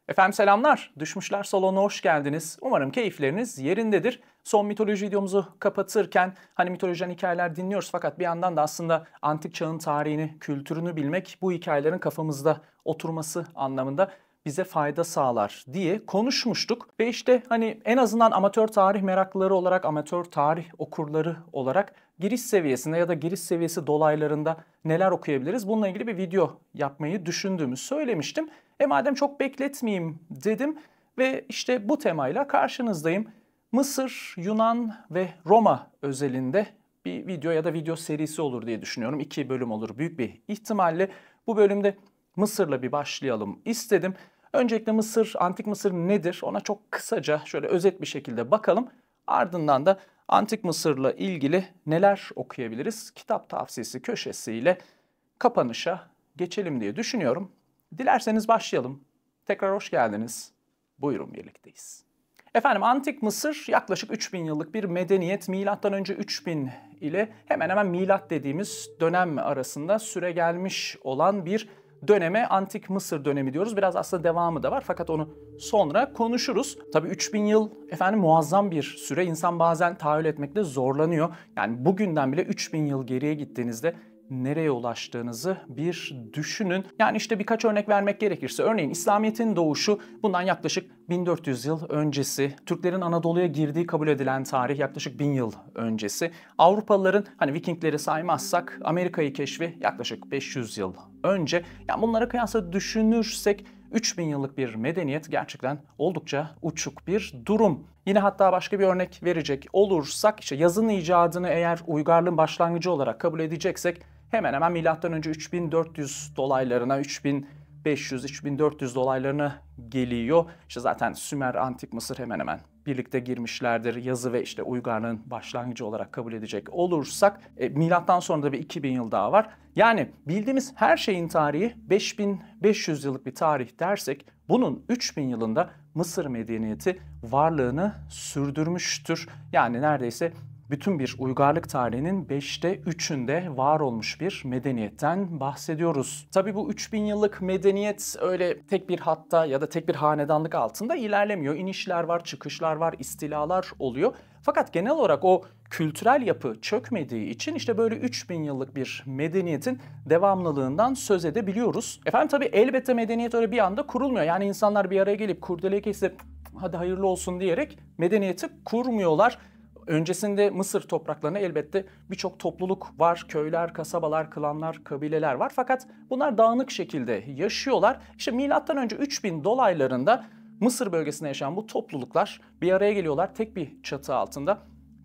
Efendim selamlar. Düşmüşler Salonu'na hoş geldiniz. Umarım keyifleriniz yerindedir. Son mitoloji videomuzu kapatırken hani mitolojiden hikayeler dinliyoruz fakat bir yandan da aslında antik çağın tarihini, kültürünü bilmek bu hikayelerin kafamızda oturması anlamında bize fayda sağlar diye konuşmuştuk. Ve işte hani en azından amatör tarih meraklıları olarak, amatör tarih okurları olarak giriş seviyesinde ya da giriş seviyesi dolaylarında neler okuyabiliriz? Bununla ilgili bir video yapmayı düşündüğümü söylemiştim. Madem çok bekletmeyeyim dedim ve işte bu temayla karşınızdayım. Mısır, Yunan ve Roma özelinde bir video ya da video serisi olur diye düşünüyorum. 2 bölüm olur büyük bir ihtimalle. Bu bölümde Mısır'la bir başlayalım istedim. Öncelikle Mısır, Antik Mısır nedir? Ona çok kısaca şöyle özet bir şekilde bakalım. Ardından da Antik Mısır'la ilgili neler okuyabiliriz? Kitap tavsiyesi köşesiyle kapanışa geçelim diye düşünüyorum. Dilerseniz başlayalım. Tekrar hoş geldiniz. Buyurun birlikteyiz. Efendim Antik Mısır yaklaşık 3000 yıllık bir medeniyet. Milattan önce 3000 ile hemen hemen milat dediğimiz dönem arasında süregelmiş olan bir döneme Antik Mısır dönemi diyoruz. Biraz aslında devamı da var fakat onu sonra konuşuruz. Tabii 3000 yıl efendim muazzam bir süre. İnsan bazen tahayyül etmekte zorlanıyor. Yani bugünden bile 3000 yıl geriye gittiğinizde nereye ulaştığınızı bir düşünün. Yani işte birkaç örnek vermek gerekirse örneğin İslamiyet'in doğuşu bundan yaklaşık 1400 yıl öncesi. Türklerin Anadolu'ya girdiği kabul edilen tarih yaklaşık 1000 yıl öncesi. Avrupalıların hani Vikingleri saymazsak Amerika'yı keşfi yaklaşık 500 yıl önce. Yani bunlara kıyasla düşünürsek 3000 yıllık bir medeniyet gerçekten oldukça uçuk bir durum. Yine hatta başka bir örnek verecek olursak işte yazının icadını eğer uygarlığın başlangıcı olarak kabul edeceksek hemen hemen milattan önce 3400 dolaylarına 3500-3400 dolaylarına geliyor. İşte zaten Sümer, Antik Mısır hemen hemen birlikte girmişlerdir. Yazı ve işte uygarlığın başlangıcı olarak kabul edecek olursak milattan sonra da bir 2000 yıl daha var. Yani bildiğimiz her şeyin tarihi 5500 yıllık bir tarih dersek bunun 3000 yılında Mısır medeniyeti varlığını sürdürmüştür. Yani neredeyse bütün bir uygarlık tarihinin 5'te 3'ünde var olmuş bir medeniyetten bahsediyoruz. Tabii bu 3000 yıllık medeniyet öyle tek bir hatta ya da tek bir hanedanlık altında ilerlemiyor. İnişler var, çıkışlar var, istilalar oluyor. Fakat genel olarak o kültürel yapı çökmediği için işte böyle 3000 yıllık bir medeniyetin devamlılığından söz edebiliyoruz. Efendim tabii elbette medeniyet öyle bir anda kurulmuyor. Yani insanlar bir araya gelip kurdeleyi kesip hadi hayırlı olsun diyerek medeniyeti kurmuyorlar. Öncesinde Mısır topraklarına elbette birçok topluluk var. Köyler, kasabalar, klanlar, kabileler var. Fakat bunlar dağınık şekilde yaşıyorlar. İşte milattan önce 3000 dolaylarında Mısır bölgesinde yaşayan bu topluluklar bir araya geliyorlar. Tek bir çatı altında,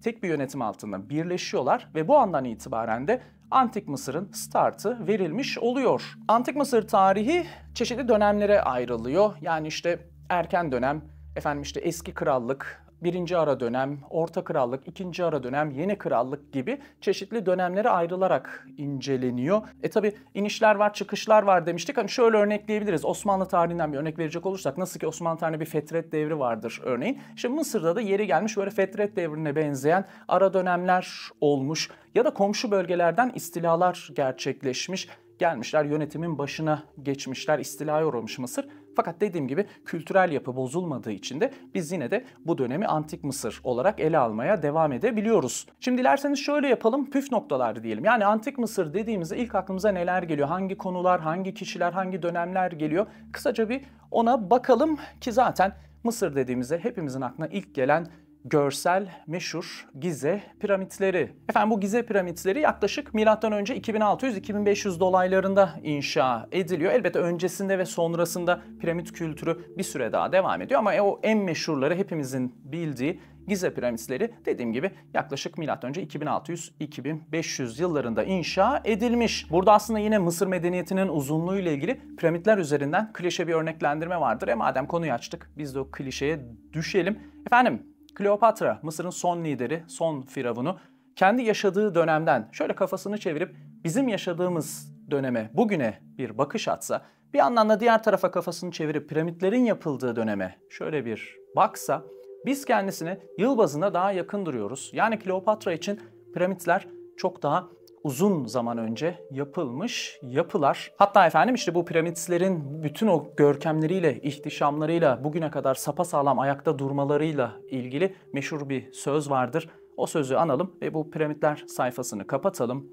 tek bir yönetim altında birleşiyorlar ve bu andan itibaren de Antik Mısır'ın startı verilmiş oluyor. Antik Mısır tarihi çeşitli dönemlere ayrılıyor. Yani işte erken dönem, efendim işte eski krallık, birinci ara dönem, orta krallık, ikinci ara dönem, yeni krallık gibi çeşitli dönemlere ayrılarak inceleniyor. Tabi inişler var, çıkışlar var demiştik. Hani şöyle örnekleyebiliriz. Osmanlı tarihinden bir örnek verecek olursak nasıl ki Osmanlı tarihinde bir fetret devri vardır örneğin. İşte Mısır'da da yeri gelmiş böyle fetret devrine benzeyen ara dönemler olmuş ya da komşu bölgelerden istilalar gerçekleşmiş. Gelmişler yönetimin başına geçmişler, istilaya uğramış Mısır. Fakat dediğim gibi kültürel yapı bozulmadığı için de biz yine de bu dönemi Antik Mısır olarak ele almaya devam edebiliyoruz. Şimdi dilerseniz şöyle yapalım, püf noktalar diyelim. Yani Antik Mısır dediğimizde ilk aklımıza neler geliyor? Hangi konular, hangi kişiler, hangi dönemler geliyor? Kısaca bir ona bakalım ki zaten Mısır dediğimizde hepimizin aklına ilk gelen görsel, meşhur Gize piramitleri. Efendim bu Gize piramitleri yaklaşık milattan önce 2600-2500 dolaylarında inşa ediliyor. Elbette öncesinde ve sonrasında piramit kültürü bir süre daha devam ediyor ama o en meşhurları hepimizin bildiği Gize piramitleri dediğim gibi yaklaşık milattan önce 2600-2500 yıllarında inşa edilmiş. Burada aslında yine Mısır medeniyetinin uzunluğu ile ilgili piramitler üzerinden klişe bir örneklendirme vardır. Madem konuyu açtık biz de o klişeye düşelim. Efendim Kleopatra, Mısır'ın son lideri, son firavunu, kendi yaşadığı dönemden şöyle kafasını çevirip bizim yaşadığımız döneme, bugüne bir bakış atsa, bir yandan da diğer tarafa kafasını çevirip piramitlerin yapıldığı döneme şöyle bir baksa, biz kendisine yıl bazında daha yakın duruyoruz. Yani Kleopatra için piramitler çok daha uzun zaman önce yapılmış yapılar. Hatta efendim işte bu piramitlerin bütün o görkemleriyle, ihtişamlarıyla, bugüne kadar sapasağlam ayakta durmalarıyla ilgili meşhur bir söz vardır. O sözü analım ve bu piramitler sayfasını kapatalım.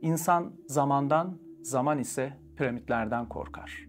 İnsan zamandan, zaman ise piramitlerden korkar.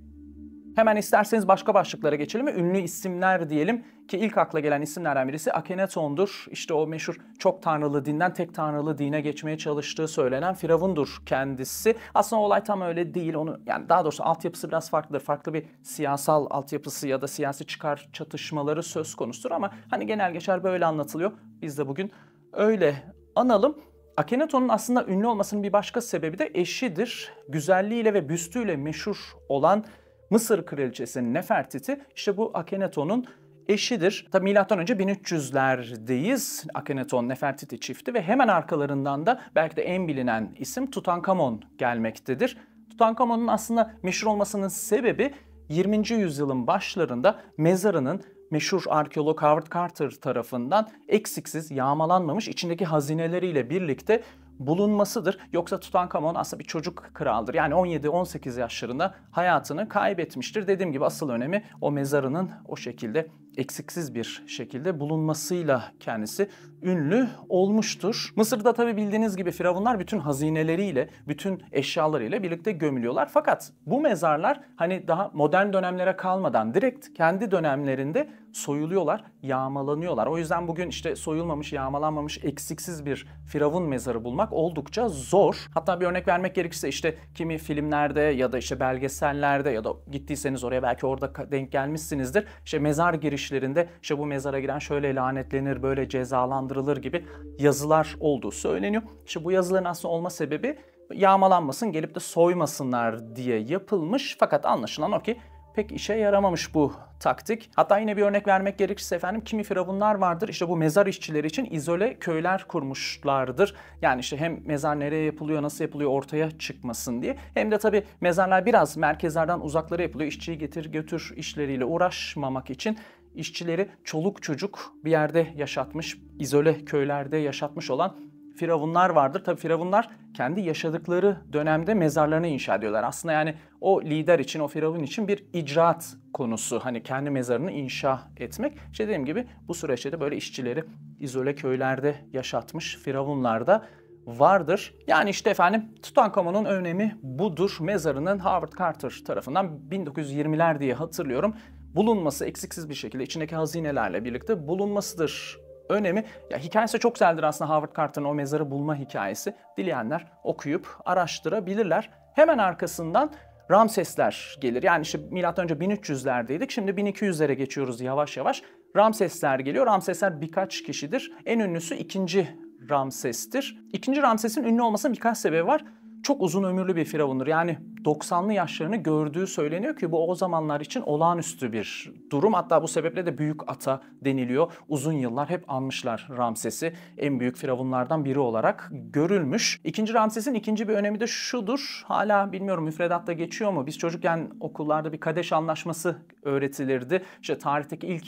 Hemen isterseniz başka başlıklara geçelim ve ünlü isimler diyelim ki ilk akla gelen isimlerden birisi Akhenaton'dur. İşte o meşhur çok tanrılı dinden tek tanrılı dine geçmeye çalıştığı söylenen firavundur kendisi. Aslında olay tam öyle değil. Yani daha doğrusu altyapısı biraz farklıdır. Farklı bir siyasal altyapısı ya da siyasi çıkar çatışmaları söz konusudur ama hani genel geçer böyle anlatılıyor. Biz de bugün öyle analım. Akhenaton'un aslında ünlü olmasının bir başka sebebi de eşidir. Güzelliğiyle ve büstüyle meşhur olan Mısır kraliçesi Nefertiti işte bu Akhenaton'un eşidir. Tabi milattan önce 1300'lerdeyiz. Akhenaton Nefertiti çifti ve hemen arkalarından da belki de en bilinen isim Tutankamon gelmektedir. Tutankamon'un aslında meşhur olmasının sebebi 20. yüzyılın başlarında mezarının meşhur arkeolog Howard Carter tarafından eksiksiz, yağmalanmamış, içindeki hazineleriyle birlikte bulunmasıdır. Yoksa Tutankamon aslında bir çocuk kraldır. Yani 17-18 yaşlarında hayatını kaybetmiştir. Dediğim gibi asıl önemi o mezarının o şekilde eksiksiz bir şekilde bulunmasıyla kendisi ünlü olmuştur. Mısır'da tabi bildiğiniz gibi firavunlar bütün hazineleriyle, bütün eşyalarıyla birlikte gömülüyorlar. Fakat bu mezarlar hani daha modern dönemlere kalmadan direkt kendi dönemlerinde soyuluyorlar, yağmalanıyorlar. O yüzden bugün işte soyulmamış, yağmalanmamış, eksiksiz bir firavun mezarı bulmak oldukça zor. Hatta bir örnek vermek gerekirse işte kimi filmlerde ya da işte belgesellerde ya da gittiyseniz oraya belki orada denk gelmişsinizdir. İşte mezar girişlerinde işte bu mezara giren şöyle lanetlenir, böyle cezalandırılır gibi yazılar olduğu söyleniyor. İşte bu yazıların aslında olma sebebi yağmalanmasın, gelip de soymasınlar diye yapılmış. Fakat anlaşılan o ki pek işe yaramamış bu taktik. Hatta yine bir örnek vermek gerekirse efendim kimi firavunlar vardır. İşte bu mezar işçileri için izole köyler kurmuşlardır. Yani işte hem mezar nereye yapılıyor, nasıl yapılıyor ortaya çıkmasın diye. Hem de tabii mezarlar biraz merkezlerden uzaklara yapılıyor. İşçiyi getir götür işleriyle uğraşmamak için işçileri çoluk çocuk bir yerde yaşatmış, izole köylerde yaşatmış olan firavunlar vardır. Tabii firavunlar kendi yaşadıkları dönemde mezarlarını inşa ediyorlar. Aslında yani o lider için, o firavun için bir icraat konusu. Hani kendi mezarını inşa etmek. İşte dediğim gibi bu süreçte de böyle işçileri izole köylerde yaşatmış firavunlar da vardır. Yani işte efendim Tutankamon'un önemi budur. Mezarının Howard Carter tarafından 1920'ler diye hatırlıyorum bulunması, eksiksiz bir şekilde içindeki hazinelerle birlikte bulunmasıdır önemi. Ya hikayesi çok güzeldir aslında Howard Carter'ın o mezarı bulma hikayesi. Dileyenler okuyup araştırabilirler. Hemen arkasından Ramsesler gelir. Yani işte milattan önce 1300'lerdeydik. Şimdi 1200'lere geçiyoruz yavaş yavaş. Ramsesler geliyor. Ramsesler birkaç kişidir. En ünlüsü 2. Ramses'tir. 2. Ramses'in ünlü olmasının birkaç sebebi var. Çok uzun ömürlü bir firavundur. Yani 90'lı yaşlarını gördüğü söyleniyor ki bu o zamanlar için olağanüstü bir durum. Hatta bu sebeple de büyük ata deniliyor. Uzun yıllar hep anmışlar Ramses'i. En büyük firavunlardan biri olarak görülmüş. 2. Ramses'in ikinci bir önemi de şudur. Hala bilmiyorum müfredatta geçiyor mu? Biz çocukken okullarda bir Kadeş Anlaşması öğretilirdi. İşte tarihteki ilk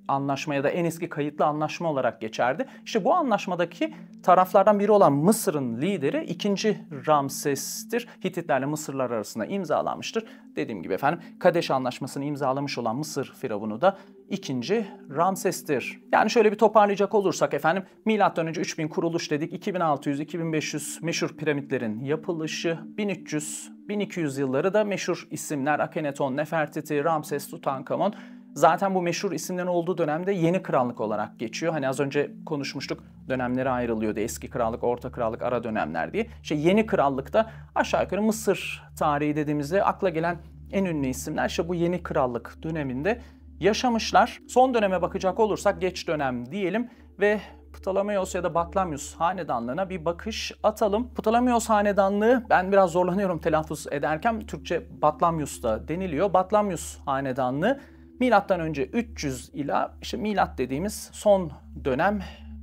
anlaşma ya da en eski kayıtlı anlaşma olarak geçerdi. İşte bu anlaşmadaki taraflardan biri olan Mısır'ın lideri 2. Ramses'tir. Hititlerle Mısırlar arasında imzalanmıştır. Dediğim gibi efendim Kadeş Anlaşması'nı imzalamış olan Mısır firavunu da 2. Ramses'tir. Yani şöyle bir toparlayacak olursak efendim milattan önce 3000 kuruluş dedik. 2600-2500 meşhur piramitlerin yapılışı, 1300-1200 yılları da meşhur isimler Akhenaton, Nefertiti, Ramses, Tutankamon. Zaten bu meşhur isimlerin olduğu dönemde yeni krallık olarak geçiyor. Hani az önce konuşmuştuk, dönemlere ayrılıyordu. Eski krallık, orta krallık, ara dönemler diye. İşte yeni krallıkta aşağı yukarı Mısır tarihi dediğimizde akla gelen en ünlü isimler işte bu yeni krallık döneminde yaşamışlar. Son döneme bakacak olursak geç dönem diyelim ve Ptolemaios ya da Batlamyus hanedanlığına bir bakış atalım. Ptolemaios hanedanlığı ben biraz zorlanıyorum telaffuz ederken. Türkçe Batlamyus da deniliyor. Batlamyus hanedanlığı milattan önce 300 ila işte milat dediğimiz son dönem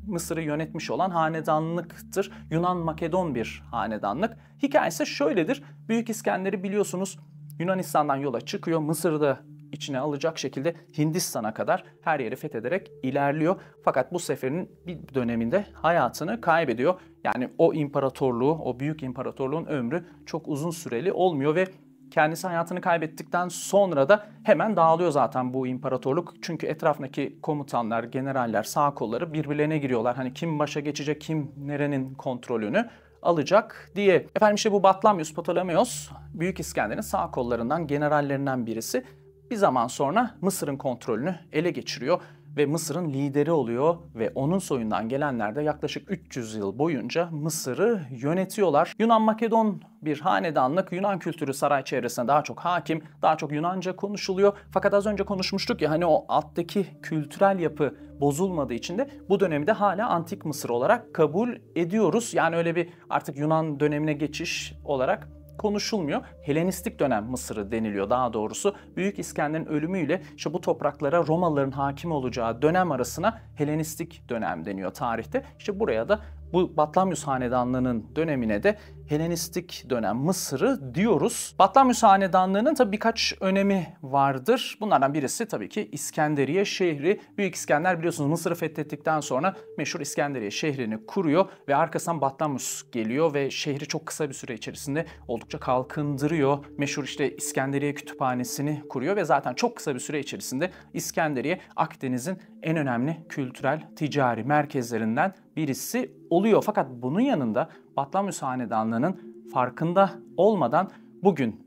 Mısır'ı yönetmiş olan hanedanlıktır. Yunan-Makedon bir hanedanlık. Hikayesi şöyledir. Büyük İskender'i biliyorsunuz Yunanistan'dan yola çıkıyor. Mısır'da içine alacak şekilde Hindistan'a kadar her yeri fethederek ilerliyor. Fakat bu seferin bir döneminde hayatını kaybediyor. Yani o imparatorluğu, o büyük imparatorluğun ömrü çok uzun süreli olmuyor ve kendisi hayatını kaybettikten sonra da hemen dağılıyor zaten bu imparatorluk. Çünkü etrafındaki komutanlar, generaller, sağ kolları birbirlerine giriyorlar. Hani kim başa geçecek, kim nerenin kontrolünü alacak diye. Efendim işte bu Batlamyus Ptolemaios, Büyük İskender'in sağ kollarından, generallerinden birisi. Bir zaman sonra Mısır'ın kontrolünü ele geçiriyor ve Mısır'ın lideri oluyor ve onun soyundan gelenler de yaklaşık 300 yıl boyunca Mısır'ı yönetiyorlar. Yunan-Makedon bir hanedanlık, Yunan kültürü saray çevresine daha çok hakim, daha çok Yunanca konuşuluyor. Fakat az önce konuşmuştuk ya hani o alttaki kültürel yapı bozulmadığı için de bu dönemi de hala Antik Mısır olarak kabul ediyoruz. Yani öyle bir artık Yunan dönemine geçiş olarak konuşulmuyor. Helenistik dönem Mısır'ı deniliyor daha doğrusu. Büyük İskender'in ölümüyle işte bu topraklara Romalıların hakim olacağı dönem arasına Helenistik dönem deniyor tarihte. İşte buraya da bu Batlamyus Hanedanlığı'nın dönemine de Helenistik dönem Mısır'ı diyoruz. Batlamyus Hanedanlığı'nın tabii birkaç önemi vardır. Bunlardan birisi tabii ki İskenderiye şehri. Büyük İskender biliyorsunuz Mısır'ı fethettikten sonra meşhur İskenderiye şehrini kuruyor ve arkasından Batlamyus geliyor ve şehri çok kısa bir süre içerisinde oldukça kalkındırıyor. Meşhur işte İskenderiye Kütüphanesi'ni kuruyor ve zaten çok kısa bir süre içerisinde İskenderiye Akdeniz'in en önemli kültürel, ticari merkezlerinden birisi oluyor. Fakat bunun yanında Batlamyus Hanedanlığı'nın farkında olmadan bugün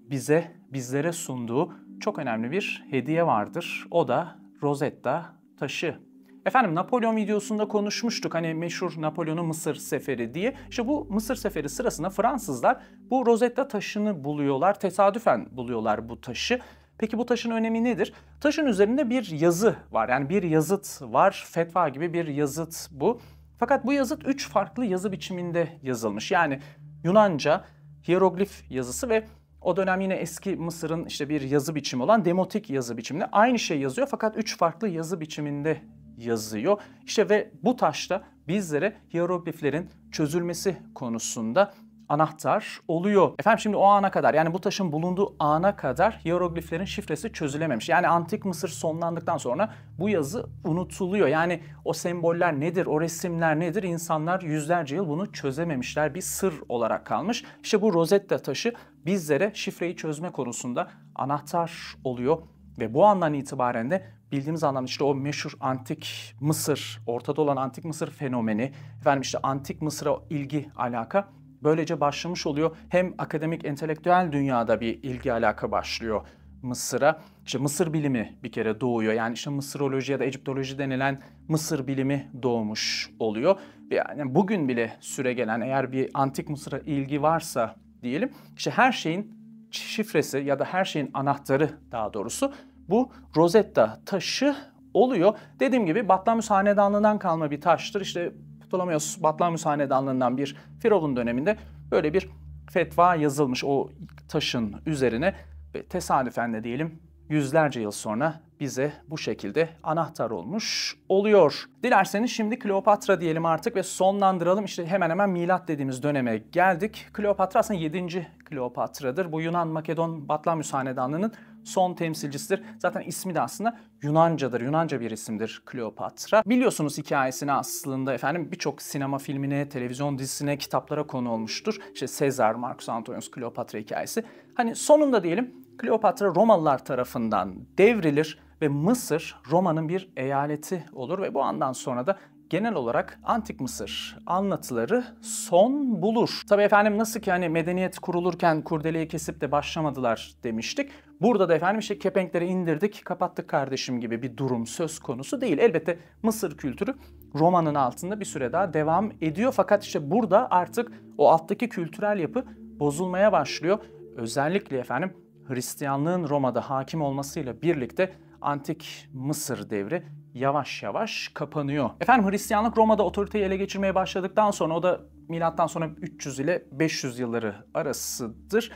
bizlere sunduğu çok önemli bir hediye vardır. O da Rosetta taşı. Efendim Napolyon videosunda konuşmuştuk hani meşhur Napolyon'un Mısır seferi diye. İşte bu Mısır seferi sırasında Fransızlar bu Rosetta taşını buluyorlar. Tesadüfen buluyorlar bu taşı. Peki bu taşın önemi nedir? Taşın üzerinde bir yazı var. Yani bir yazıt var. Fetva gibi bir yazıt bu. Fakat bu yazıt 3 farklı yazı biçiminde yazılmış. Yani Yunanca, hieroglif yazısı ve o dönem yine eski Mısır'ın işte bir yazı biçimi olan demotik yazı biçiminde aynı şey yazıyor fakat 3 farklı yazı biçiminde yazıyor. İşte ve bu taşta bizlere hierogliflerin çözülmesi konusunda anahtar oluyor. Efendim şimdi o ana kadar yani bu taşın bulunduğu ana kadar hierogliflerin şifresi çözülememiş. Yani Antik Mısır sonlandıktan sonra bu yazı unutuluyor. Yani o semboller nedir, o resimler nedir? İnsanlar yüzlerce yıl bunu çözememişler. Bir sır olarak kalmış. İşte bu Rosetta taşı bizlere şifreyi çözme konusunda anahtar oluyor. Ve bu andan itibaren de bildiğimiz anlamda işte o meşhur Antik Mısır, ortada olan Antik Mısır fenomeni, efendim işte Antik Mısır'a ilgi, alaka böylece başlamış oluyor. Hem akademik, entelektüel dünyada bir ilgi alaka başlıyor Mısır'a. İşte Mısır bilimi bir kere doğuyor. Yani işte Mısıroloji ya da Egiptoloji denilen Mısır bilimi doğmuş oluyor. Yani bugün bile süregelen eğer bir Antik Mısır'a ilgi varsa diyelim işte her şeyin şifresi ya da her şeyin anahtarı daha doğrusu bu Rosetta taşı oluyor. Dediğim gibi Batlamyus Hanedanlığı'ndan kalma bir taştır. İşte Ptolemaios Batlamyus Hanedanlığı'ndan bir Firavun döneminde böyle bir fetva yazılmış o taşın üzerine ve tesadüfen de diyelim yüzlerce yıl sonra bize bu şekilde anahtar olmuş oluyor. Dilerseniz şimdi Kleopatra diyelim artık ve sonlandıralım. İşte hemen hemen milat dediğimiz döneme geldik. Kleopatra aslında 7. Kleopatra'dır. Bu Yunan, Makedon, Batlamyus Hanedanlığı'nın son temsilcisidir. Zaten ismi de aslında Yunancadır. Yunanca bir isimdir Kleopatra. Biliyorsunuz hikayesini aslında efendim birçok sinema filmine, televizyon dizisine, kitaplara konu olmuştur. İşte Sezar, Marcus Antonius, Kleopatra hikayesi. Hani sonunda diyelim Kleopatra Romalılar tarafından devrilir ve Mısır Roma'nın bir eyaleti olur ve bu andan sonra da genel olarak Antik Mısır anlatıları son bulur. Tabii efendim nasıl ki hani medeniyet kurulurken kurdeleyi kesip de başlamadılar demiştik. Burada da efendim işte kepenkleri indirdik, kapattık kardeşim gibi bir durum söz konusu değil. Elbette Mısır kültürü Roma'nın altında bir süre daha devam ediyor. Fakat işte burada artık o alttaki kültürel yapı bozulmaya başlıyor. Özellikle efendim Hristiyanlığın Roma'da hakim olmasıyla birlikte Antik Mısır devri yavaş yavaş kapanıyor. Efendim Hristiyanlık Roma'da otoriteyi ele geçirmeye başladıktan sonra o da milattan sonra 300 ile 500 yılları arasıdır.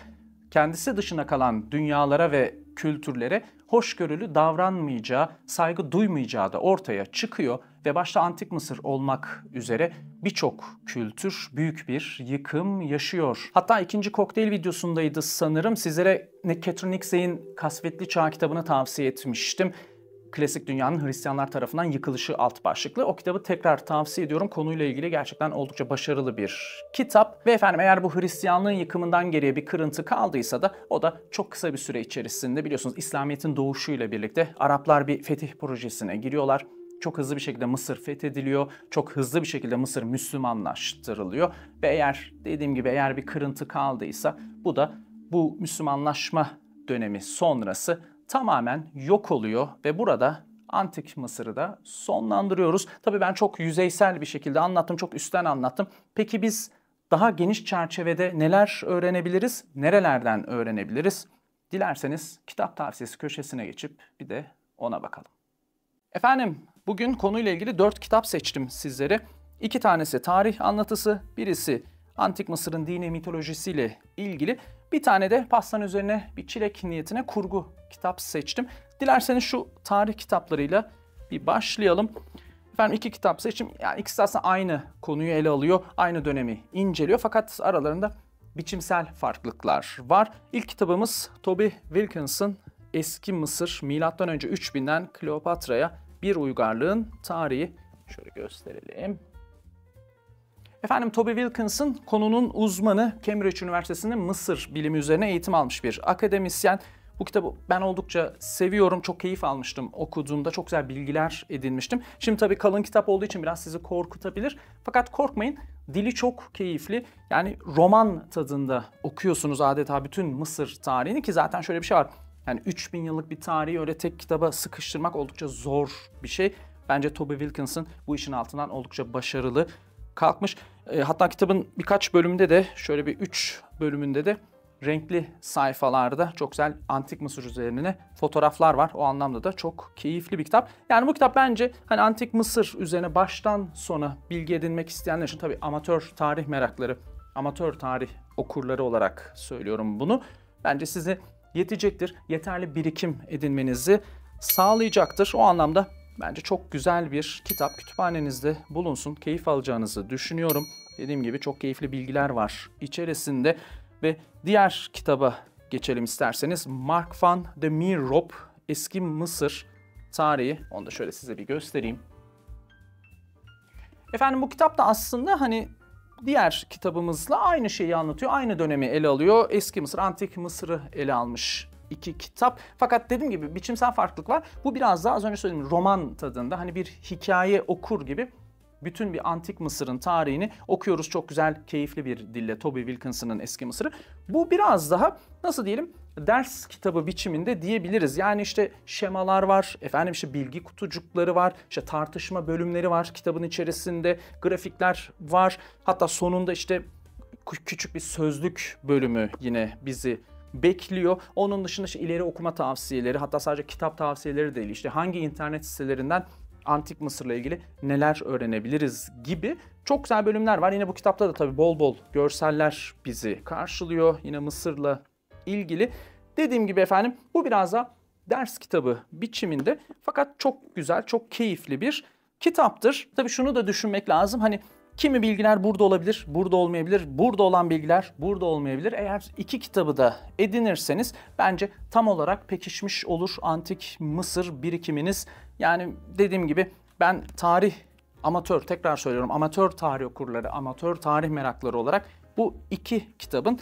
Kendisi dışına kalan dünyalara ve kültürlere hoşgörülü davranmayacağı, saygı duymayacağı da ortaya çıkıyor ve başta Antik Mısır olmak üzere birçok kültür büyük bir yıkım yaşıyor. Hatta ikinci kokteyl videosundaydı sanırım. Sizlere Catherine Nixey'in Kasvetli Çağ kitabını tavsiye etmiştim. Klasik Dünyanın Hristiyanlar tarafından yıkılışı alt başlıklı. O kitabı tekrar tavsiye ediyorum. Konuyla ilgili gerçekten oldukça başarılı bir kitap. Ve efendim eğer bu Hristiyanlığın yıkımından geriye bir kırıntı kaldıysa da o da çok kısa bir süre içerisinde biliyorsunuz İslamiyet'in doğuşuyla birlikte Araplar bir fetih projesine giriyorlar. Çok hızlı bir şekilde Mısır fethediliyor. Çok hızlı bir şekilde Mısır Müslümanlaştırılıyor. Ve eğer dediğim gibi eğer bir kırıntı kaldıysa bu da bu Müslümanlaşma dönemi sonrası tamamen yok oluyor ve burada Antik Mısır'ı da sonlandırıyoruz. Tabii ben çok yüzeysel bir şekilde anlattım, çok üstten anlattım. Peki biz daha geniş çerçevede neler öğrenebiliriz, nerelerden öğrenebiliriz? Dilerseniz kitap tavsiyesi köşesine geçip bir de ona bakalım. Efendim bugün konuyla ilgili 4 kitap seçtim sizlere. 2 tanesi tarih anlatısı, birisi Antik Mısır'ın dini mitolojisiyle ilgili. Bir tane de pastanın üzerine bir çilek niyetine kurgu kitap seçtim. Dilerseniz şu tarih kitaplarıyla bir başlayalım. Efendim 2 kitap seçtim. Yani ikisi aslında aynı konuyu ele alıyor, aynı dönemi inceliyor. Fakat aralarında biçimsel farklılıklar var. İlk kitabımız Toby Wilkins'ın Eski Mısır, M.Ö. 3000'den Kleopatra'ya bir uygarlığın tarihi. Şöyle gösterelim. Efendim Toby Wilkins'ın konunun uzmanı, Cambridge Üniversitesi'nde Mısır bilimi üzerine eğitim almış bir akademisyen. Bu kitabı ben oldukça seviyorum, çok keyif almıştım okuduğumda, çok güzel bilgiler edinmiştim. Şimdi tabii kalın kitap olduğu için biraz sizi korkutabilir. Fakat korkmayın, dili çok keyifli. Yani roman tadında okuyorsunuz adeta bütün Mısır tarihini ki zaten şöyle bir şey var. Yani 3000 yıllık bir tarihi öyle tek kitaba sıkıştırmak oldukça zor bir şey. Bence Toby Wilkins'ın bu işin altından oldukça başarılı kalkmış. Hatta kitabın birkaç bölümünde de şöyle bir 3 bölümünde de renkli sayfalarda çok güzel Antik Mısır üzerine fotoğraflar var. O anlamda da çok keyifli bir kitap. Yani bu kitap bence hani Antik Mısır üzerine baştan sona bilgi edinmek isteyenler için tabii amatör tarih merakları, amatör tarih okurları olarak söylüyorum bunu. Bence size yetecektir. Yeterli birikim edinmenizi sağlayacaktır. O anlamda bence çok güzel bir kitap. Kütüphanenizde bulunsun. Keyif alacağınızı düşünüyorum. Dediğim gibi çok keyifli bilgiler var içerisinde. Ve diğer kitaba geçelim isterseniz. Mark van der Meerop, Eski Mısır Tarihi. Onu da şöyle size bir göstereyim. Efendim bu kitap da aslında hani diğer kitabımızla aynı şeyi anlatıyor. Aynı dönemi ele alıyor. Eski Mısır, Antik Mısır'ı ele almış 2 kitap. Fakat dediğim gibi biçimsel farklılık var. Bu biraz daha az önce söylediğim roman tadında hani bir hikaye okur gibi bütün bir Antik Mısır'ın tarihini okuyoruz. Çok güzel, keyifli bir dille Toby Wilkins'ın Eski Mısır'ı. Bu biraz daha nasıl diyelim ders kitabı biçiminde diyebiliriz. Yani işte şemalar var, efendim işte bilgi kutucukları var, işte tartışma bölümleri var kitabın içerisinde, grafikler var. Hatta sonunda işte küçük bir sözlük bölümü yine bizi bekliyor. Onun dışında işte ileri okuma tavsiyeleri, hatta sadece kitap tavsiyeleri değil, işte hangi internet sitelerinden Antik Mısır'la ilgili neler öğrenebiliriz gibi çok güzel bölümler var. Yine bu kitapta da tabii bol bol görseller bizi karşılıyor. Yine Mısır'la ilgili. Dediğim gibi efendim bu biraz da ders kitabı biçiminde fakat çok güzel, çok keyifli bir kitaptır. Tabii şunu da düşünmek lazım. Hani kimi bilgiler burada olabilir, burada olmayabilir. Burada olan bilgiler burada olmayabilir. Eğer 2 kitabı da edinirseniz bence tam olarak pekişmiş olur Antik Mısır birikiminiz. Yani dediğim gibi ben amatör, tekrar söylüyorum, amatör tarih okurları, amatör tarih merakları olarak bu 2 kitabın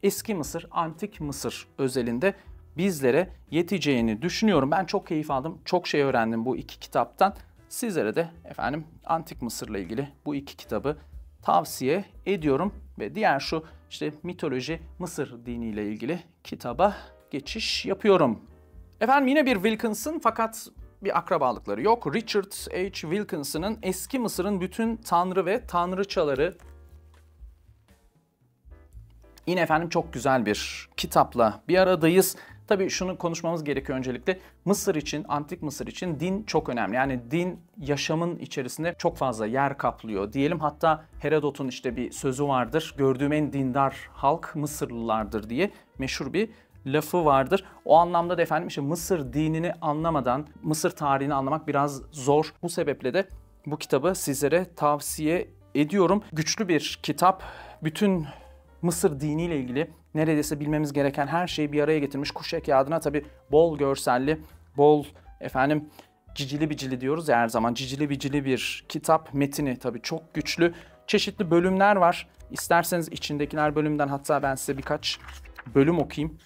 Eski Mısır, Antik Mısır özelinde bizlere yeteceğini düşünüyorum. Ben çok keyif aldım, çok şey öğrendim bu 2 kitaptan. Sizlere de efendim Antik Mısır'la ilgili bu 2 kitabı tavsiye ediyorum. Ve diğer şu işte mitoloji, Mısır diniyle ilgili kitaba geçiş yapıyorum. Efendim yine bir Wilkins'ın fakat bir akrabalıkları yok. Richard H. Wilkins'ın Eski Mısır'ın bütün tanrı ve tanrıçaları. Yine efendim çok güzel bir kitapla bir aradayız. Tabii şunu konuşmamız gerekiyor öncelikle. Mısır için, Antik Mısır için din çok önemli. Yani din yaşamın içerisinde çok fazla yer kaplıyor diyelim. Hatta Herodot'un işte bir sözü vardır. Gördüğüm en dindar halk Mısırlılardır diye meşhur bir lafı vardır. O anlamda da efendim işte Mısır dinini anlamadan Mısır tarihini anlamak biraz zor. Bu sebeple de bu kitabı sizlere tavsiye ediyorum. Güçlü bir kitap. Bütün Mısır diniyle ilgili neredeyse bilmemiz gereken her şeyi bir araya getirmiş. Kuşak kağıdına tabii bol görselli, bol cicili bicili diyoruz ya her zaman. Cicili bicili bir kitap. Metini tabii çok güçlü. Çeşitli bölümler var. İsterseniz içindekiler bölümden hatta ben size birkaç bölüm okuyayım.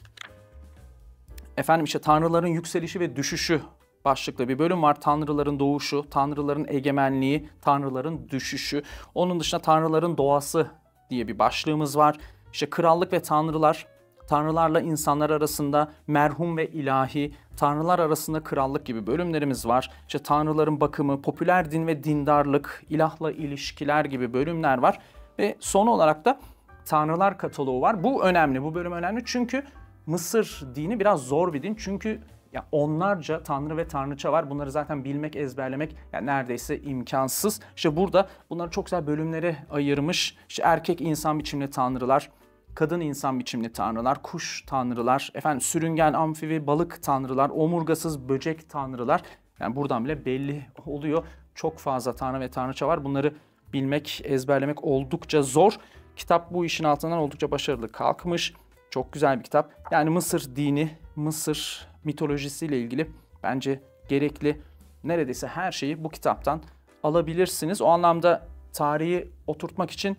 İşte tanrıların yükselişi ve düşüşü başlıklı bir bölüm var. Tanrıların doğuşu, tanrıların egemenliği, tanrıların düşüşü. Onun dışında tanrıların doğası diye bir başlığımız var. İşte krallık ve tanrılar, tanrılarla insanlar arasında merhum ve ilahi, tanrılar arasında krallık gibi bölümlerimiz var. İşte tanrıların bakımı, popüler din ve dindarlık, ilahla ilişkiler gibi bölümler var. Ve son olarak da tanrılar kataloğu var. Bu önemli, bu bölüm önemli çünkü Mısır dini biraz zor bir din. Çünkü ya onlarca tanrı ve tanrıça var. Bunları zaten bilmek, ezberlemek yani neredeyse imkansız. İşte burada bunları çok güzel bölümlere ayırmış. İşte erkek insan biçimli tanrılar, kadın insan biçimli tanrılar, kuş tanrılar, sürüngen, amfibi, balık tanrılar, omurgasız böcek tanrılar. Yani buradan bile belli oluyor. Çok fazla tanrı ve tanrıça var. Bunları bilmek, ezberlemek oldukça zor. Kitap bu işin altından oldukça başarılı kalkmış. Çok güzel bir kitap. Yani Mısır dini, Mısır mitolojisiyle ilgili bence gerekli neredeyse her şeyi bu kitaptan alabilirsiniz. O anlamda tarihi oturtmak için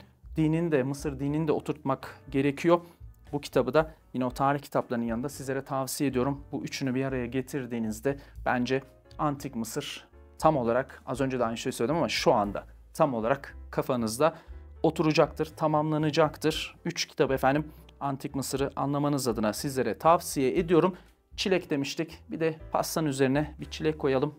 Mısır dinini de oturtmak gerekiyor. Bu kitabı da yine o tarih kitaplarının yanında sizlere tavsiye ediyorum. Bu üçünü bir araya getirdiğinizde bence Antik Mısır tam olarak, az önce de aynı şeyi söyledim ama şu anda tam olarak kafanızda oturacaktır, tamamlanacaktır. 3 kitap Antik Mısır'ı anlamanız adına sizlere tavsiye ediyorum. Çilek demiştik. Bir de pastanın üzerine bir çilek koyalım.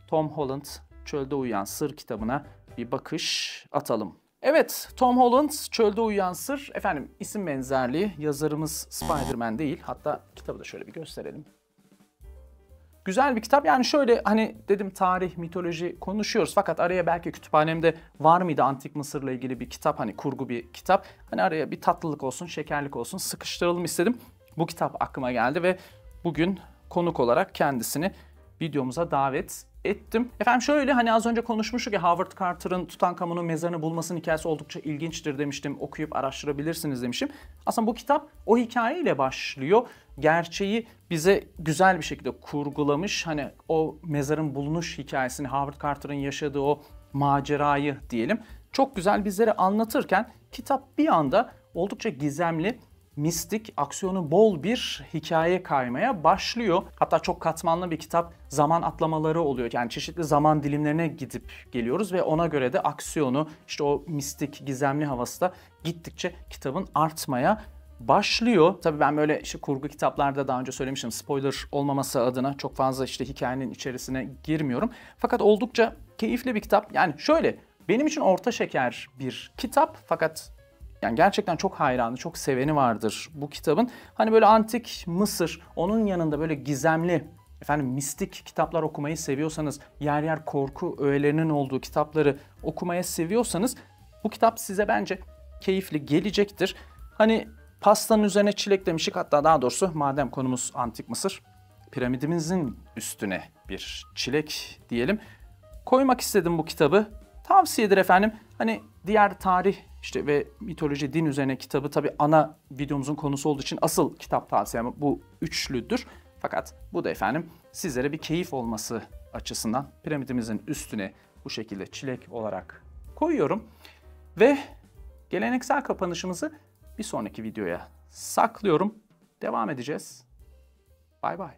Tom Holland Çölde Uyuyan Sır kitabına bir bakış atalım. Evet, Tom Holland Çölde Uyuyan Sır. İsim benzerliği. Yazarımız Spider-Man değil. Hatta kitabı da şöyle bir gösterelim. Güzel bir kitap. Yani şöyle dedim tarih, mitoloji konuşuyoruz. Fakat araya belki kütüphanemde var mıydı Antik Mısır'la ilgili bir kitap, kurgu bir kitap. Araya bir tatlılık olsun, şekerlik olsun sıkıştıralım istedim. Bu kitap aklıma geldi ve bugün konuk olarak kendisini videomuza davet ettim. Şöyle az önce konuşmuştuk ya Howard Carter'ın Tutankamon'un mezarını bulmasının hikayesi oldukça ilginçtir demiştim. Okuyup araştırabilirsiniz demiştim. Aslında bu kitap o hikayeyle başlıyor. Gerçeği bize güzel bir şekilde kurgulamış. O mezarın bulunuş hikayesini, Howard Carter'ın yaşadığı o macerayı diyelim. Çok güzel bizlere anlatırken kitap bir anda oldukça gizemli, mistik, aksiyonu bol bir hikaye kaymaya başlıyor. Hatta çok katmanlı bir kitap, zaman atlamaları oluyor. Yani çeşitli zaman dilimlerine gidip geliyoruz ve ona göre de aksiyonu, işte o mistik, gizemli havası da gittikçe kitabın artmaya başlıyor. Tabii ben böyle kurgu kitaplarda daha önce söylemiştim, spoiler olmaması adına çok fazla hikayenin içerisine girmiyorum. Fakat oldukça keyifli bir kitap. Yani şöyle, benim için orta şeker bir kitap fakat gerçekten çok hayranı, çok seveni vardır bu kitabın. Böyle Antik Mısır, onun yanında böyle gizemli, mistik kitaplar okumayı seviyorsanız, yer yer korku öğelerinin olduğu kitapları okumaya seviyorsanız bu kitap size bence keyifli gelecektir. Pastanın üzerine çilek demiştik, hatta daha doğrusu madem konumuz Antik Mısır, piramidimizin üstüne bir çilek diyelim. Koymak istedim bu kitabı. Tavsiyedir diğer tarih ve mitoloji, din üzerine kitabı tabii ana videomuzun konusu olduğu için asıl kitap tavsiyem bu üçlüdür. Fakat bu da sizlere bir keyif olması açısından piramidimizin üstüne bu şekilde çilek olarak koyuyorum. Ve geleneksel kapanışımızı bir sonraki videoya saklıyorum. Devam edeceğiz. Bay bay.